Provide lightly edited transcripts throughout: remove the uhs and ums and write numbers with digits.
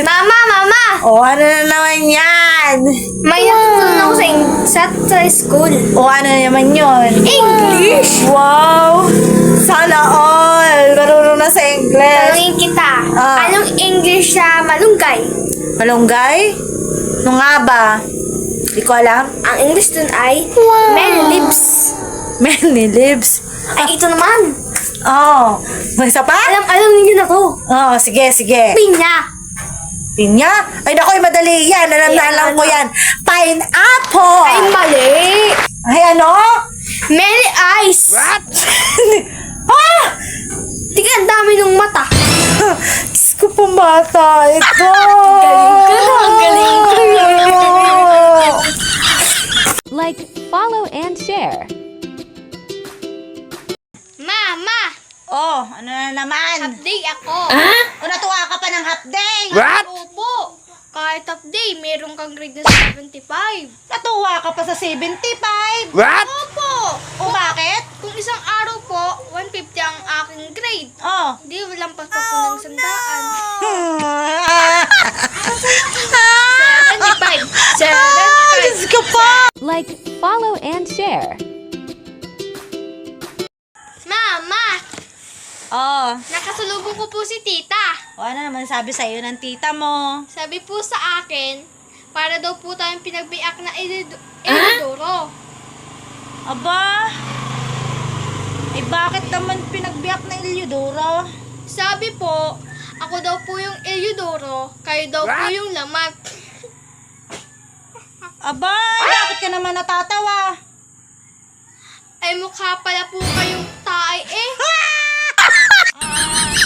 Mama, mama! O, ano na naman yan? May natutunan ako sa school. O, ano na naman yun? English! Wow! Sana all! Marunong na sa English. Tanungin kita, Ah. anong English sa malunggay? Malunggay? Ano nga ba? Di ko alam. Ang English dun ay many lips. Many lips. Ay, ito naman. Oh, may isa pa? Alam niyo na to. Oh, sige, sige. Pinya. Pinya? Ay, naku, madali yan. Alam na Ay, alam ko ano? yan. Pineapple! Ay, mali. Ay, ano? Many eyes. Ah! Tika, ang dami ng mata. Diyos ko po, bata. Ito. Galing ka. Like, follow, and share. Mama, Oh, ano na naman? half day ako. O, natuwa ka pa ng half day. Opo. Kahit half day, meron kang grade na 75. Natuwa ka pa sa 75. Opo. O, bakit? Kung isang araw po, 150 ang aking grade. Oh. Hindi, walang pa po ng 100. 75. 75. Diyos ko po. Like, follow, and share. Mama, Oh. nakasalubong ko po si tita. O, ano naman sabi sa'yo ng tita mo? Sabi po sa akin, para daw po tayong pinagbiak na Elidoro. Aba. Eh, bakit naman pinagbiyak na Eliodoro? Sabi po, ako daw po yung Elidoro, kayo daw po yung lamat. Aba, bakit ka naman natatawa? Ay mukha pala po kayong taay eh.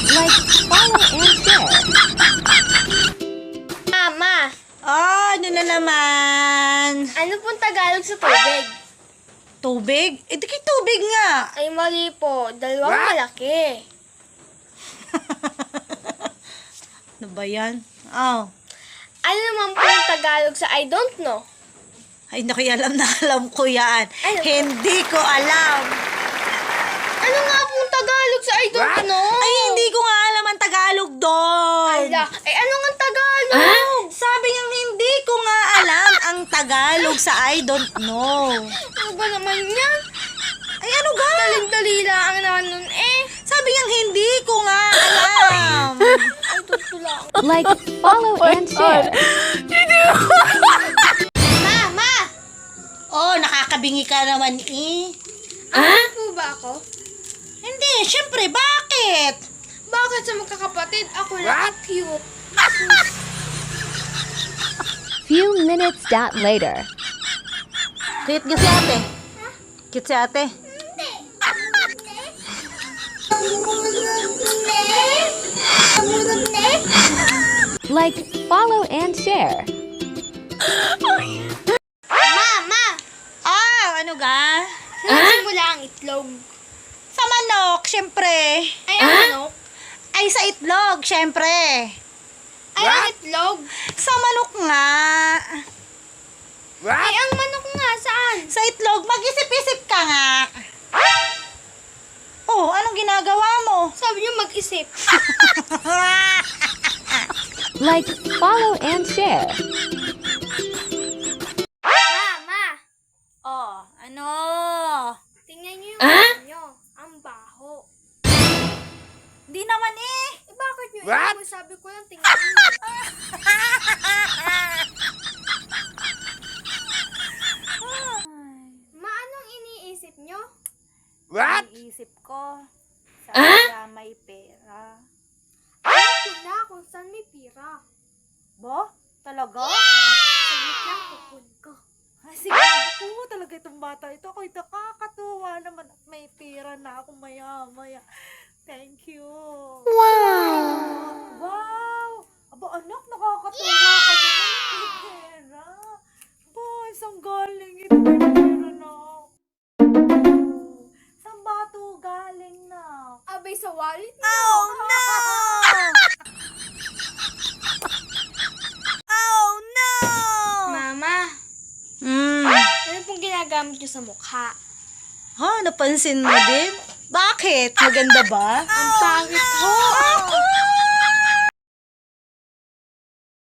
Like, follow, and share. Mama, Oh, ano na naman? ano pong Tagalog sa tubig? Tubig? Eh, di kay tubig nga. Ay mali po, dalawang malaki. Ano ba yan? Oh. Ano naman po yung Tagalog sa I don't know? Ay, nakialam na alam ko yan. Ano? Hindi ko alam. Ano nga pong Tagalog sa I don't know? Ay, hindi ko nga alam ang Tagalog doon. Ay ano nga Tagalog? Sabi niyang hindi ko nga alam ang Tagalog sa I don't know. Ano ba naman yan? Ay, ano ga? Daling-dali lang naman nun eh. Sabi niyang hindi ko nga alam. Ay, tutula ako. Like, follow, and share. Mama! Oh, nakakabingi ka naman eh. Ano po ba ako? Hindi, syempre, bakit? Bakit sa magkakapatid ako lang cute? Few minutes later. Cute ka si ate. Cute si ate. Like, follow, and share. Mama! Ah, ano ga? Saan simula ang itlog? Sa manok, syempre. Ay, ang manok? Ay, sa itlog, syempre. Ay, ang itlog? Sa manok nga. Ay, ang manok nga, saan? Sa itlog, mag-isip-isip ka nga. Oh, anong ginagawa mo? Sabi niyo mag-isip. Like, follow, and share. Mama! Oh, ano? Tingnan niyo yung ano niyo. Ang baho. Hindi naman eh. Eh, bakit niyo? What? Sabi ko lang, tingnan niyo. Ma, anong iniisip niyo? Iisip ko. Sa may pera. Alam ko na kung saan may pira. Bo? Talaga? Saglit lang, kupun ko. Ay, sige. Ako talaga itong bata ito. Ako'y nakakatuwa naman at may pera na ako maya-maya. Thank you. Wow! Wow! Aba, anak, nakakatuwa ka naman. May pera. Ba, isang galing ito. May pera na. Saan ba ito galing na? Abay sa wallet niyo. Oh, no! Oh, no! Mama, Hmm. ano pong ginagamit niyo sa mukha? Ha, napansin mo din? Bakit? Maganda ba? Ang pangit ho!